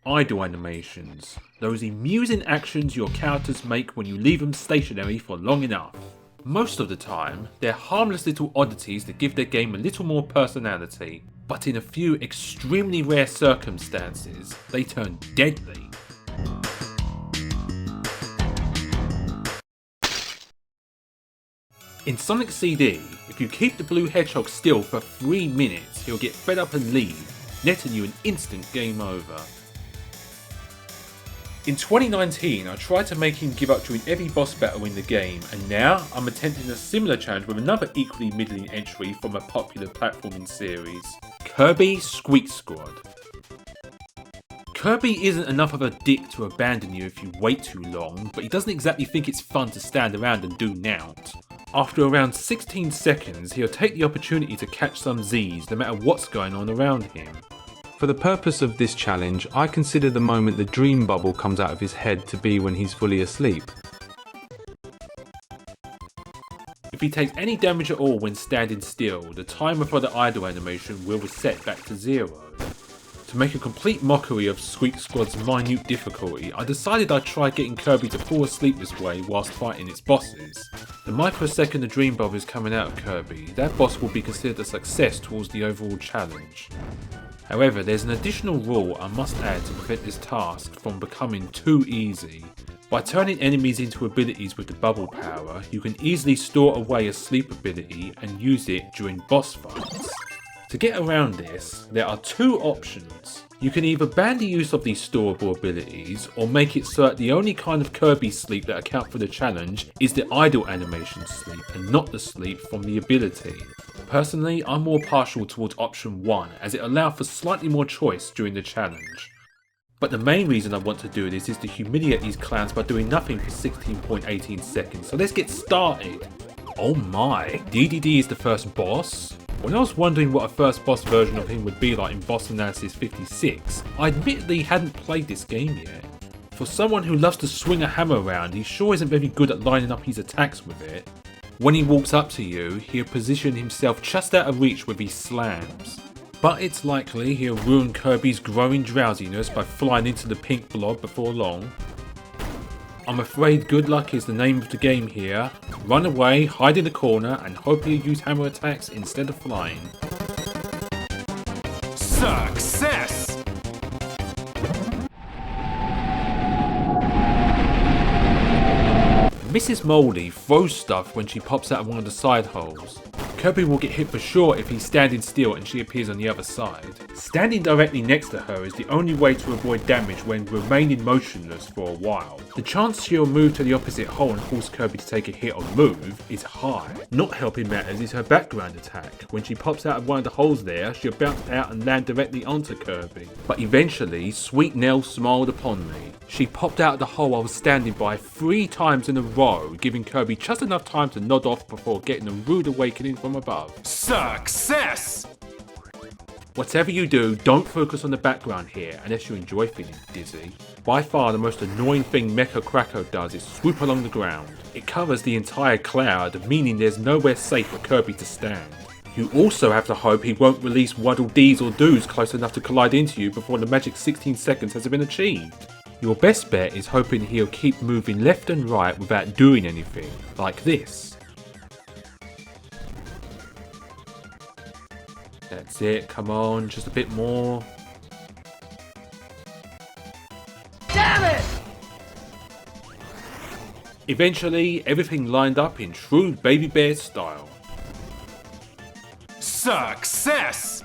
idle animations. Those amusing actions your characters make when you leave them stationary for long enough. Most of the time, they're harmless little oddities that give their game a little more personality, but in a few extremely rare circumstances, they turn deadly. In Sonic CD, if you keep the blue hedgehog still for 3 minutes, he'll get fed up and leave, netting you an instant game over. In 2019, I tried to make him give up during every boss battle in the game, and now I'm attempting a similar challenge with another equally middling entry from a popular platforming series, Kirby Squeak Squad. Kirby isn't enough of a dick to abandon you if you wait too long, but he doesn't exactly think it's fun to stand around and do nout. After around 16 seconds, he'll take the opportunity to catch some Z's no matter what's going on around him. For the purpose of this challenge, I consider the moment the dream bubble comes out of his head to be when he's fully asleep. If he takes any damage at all when standing still, the timer for the idle animation will reset back to 0. To make a complete mockery of Squeak Squad's minute difficulty, I decided I'd try getting Kirby to fall asleep this way whilst fighting its bosses. The microsecond the dream bubble is coming out of Kirby, that boss will be considered a success towards the overall challenge. However, there's an additional rule I must add to prevent this task from becoming too easy. By turning enemies into abilities with the bubble power, you can easily store away a sleep ability and use it during boss fights. To get around this, there are 2 options. You can either ban the use of these storable abilities, or make it so that the only kind of Kirby sleep that account for the challenge is the idle animation sleep, and not the sleep from the ability. Personally, I'm more partial towards option 1, as it allows for slightly more choice during the challenge. But the main reason I want to do this is to humiliate these clowns by doing nothing for 16.18 seconds, so let's get started! Oh my, DDD is the first boss? When I was wondering what a first boss version of him would be like in Boss Analysis 56, I admittedly hadn't played this game yet. For someone who loves to swing a hammer around, he sure isn't very good at lining up his attacks with it. When he walks up to you, he'll position himself just out of reach with his slams. But it's likely he'll ruin Kirby's growing drowsiness by flying into the pink blob before long. I'm afraid good luck is the name of the game here. Run away, hide in the corner, and hope you use hammer attacks instead of flying. Success! Mrs. Moldy throws stuff when she pops out of one of the side holes. Kirby will get hit for sure if he's standing still and she appears on the other side. Standing directly next to her is the only way to avoid damage when remaining motionless for a while. The chance she'll move to the opposite hole and force Kirby to take a hit or move is high. Not helping matters is her background attack. When she pops out of one of the holes there, she'll bounce out and land directly onto Kirby. But eventually, Sweet Nell smiled upon me. She popped out of the hole I was standing by 3 times in a row, giving Kirby just enough time to nod off before getting a rude awakening from above. Success! Whatever you do, don't focus on the background here, unless you enjoy feeling dizzy. By far the most annoying thing Mecha Kracko does is swoop along the ground. It covers the entire cloud, meaning there's nowhere safe for Kirby to stand. You also have to hope he won't release Waddle Dees or Doos close enough to collide into you before the magic 16 seconds has been achieved. Your best bet is hoping he'll keep moving left and right without doing anything, like this. That's it, come on, just a bit more. Damn it! Eventually, everything lined up in true Baby Bear style. Success!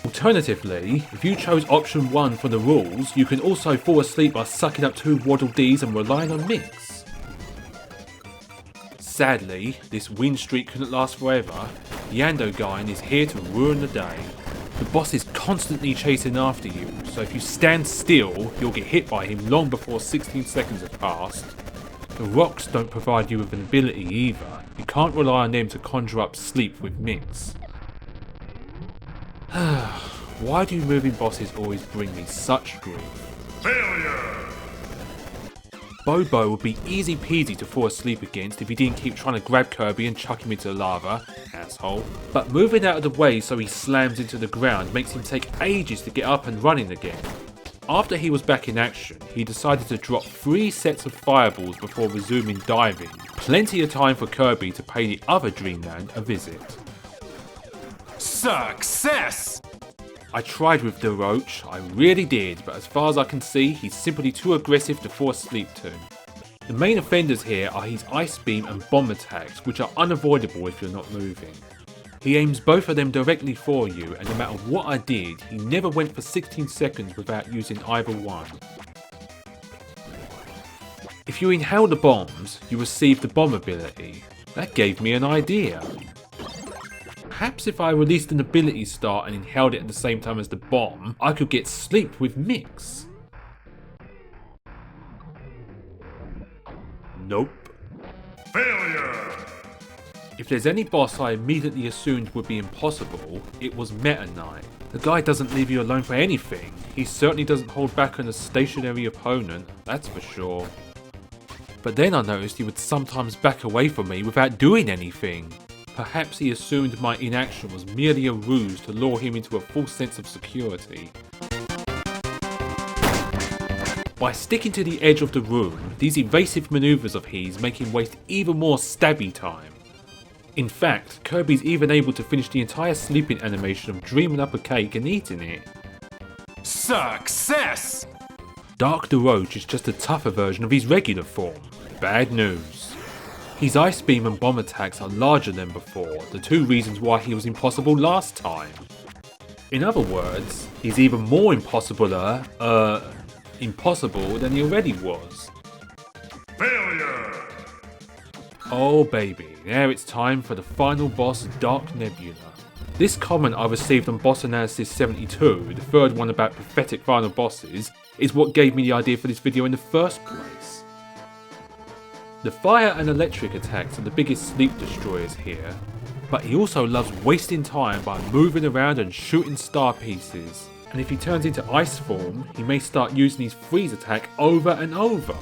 Alternatively, if you chose option 1 for the rules, you can also fall asleep by sucking up 2 Waddle Dees and relying on Mix. Sadly, this win streak couldn't last forever. Yandogain is here to ruin the day. The boss is constantly chasing after you, so if you stand still, you'll get hit by him long before 16 seconds have passed. The rocks don't provide you with an ability either. You can't rely on them to conjure up sleep with Mix. Why do moving bosses always bring me such grief? Failure! Bobo would be easy peasy to fall asleep against if he didn't keep trying to grab Kirby and chuck him into the lava, asshole. But moving out of the way so he slams into the ground makes him take ages to get up and running again. After he was back in action, he decided to drop 3 sets of fireballs before resuming diving. Plenty of time for Kirby to pay the other Dreamland a visit. Success! I tried with the Roach, I really did, but as far as I can see, he's simply too aggressive to force sleep to. The main offenders here are his Ice Beam and Bomb attacks, which are unavoidable if you're not moving. He aims both of them directly for you, and no matter what I did, he never went for 16 seconds without using either one. If you inhale the bombs, you receive the Bomb ability. That gave me an idea. Perhaps if I released an ability star and inhaled it at the same time as the bomb, I could get Sleep with Mix. Nope. Failure! If there's any boss I immediately assumed would be impossible, it was Meta Knight. The guy doesn't leave you alone for anything. He certainly doesn't hold back on a stationary opponent, that's for sure. But then I noticed he would sometimes back away from me without doing anything. Perhaps he assumed my inaction was merely a ruse to lure him into a false sense of security. By sticking to the edge of the room, these evasive maneuvers of his make him waste even more stabby time. In fact, Kirby's even able to finish the entire sleeping animation of dreaming up a cake and eating it. Success! Dark the Roach is just a tougher version of his regular form. Bad news. His Ice Beam and Bomb attacks are larger than before, the 2 reasons why he was impossible last time. In other words, he's even more impossible than he already was. Failure! Oh baby, now it's time for the final boss, Dark Nebula. This comment I received on Boss Analysis 72, the third one about pathetic final bosses, is what gave me the idea for this video in the first place. The fire and electric attacks are the biggest sleep destroyers here, but he also loves wasting time by moving around and shooting star pieces. And if he turns into ice form, he may start using his freeze attack over and over.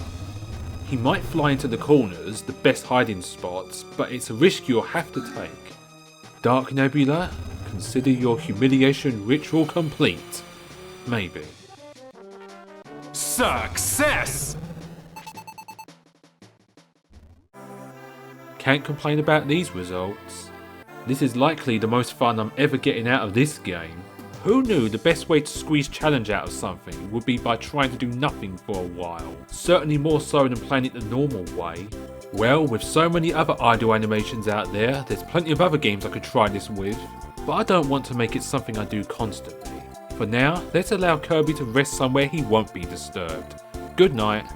He might fly into the corners, the best hiding spots, but it's a risk you'll have to take. Dark Nebula, consider your humiliation ritual complete. Maybe. Success! Can't complain about these results. This is likely the most fun I'm ever getting out of this game. Who knew the best way to squeeze challenge out of something would be by trying to do nothing for a while? Certainly more so than playing it the normal way. Well, with so many other idle animations out there, there's plenty of other games I could try this with, but I don't want to make it something I do constantly. For now, let's allow Kirby to rest somewhere he won't be disturbed. Good night.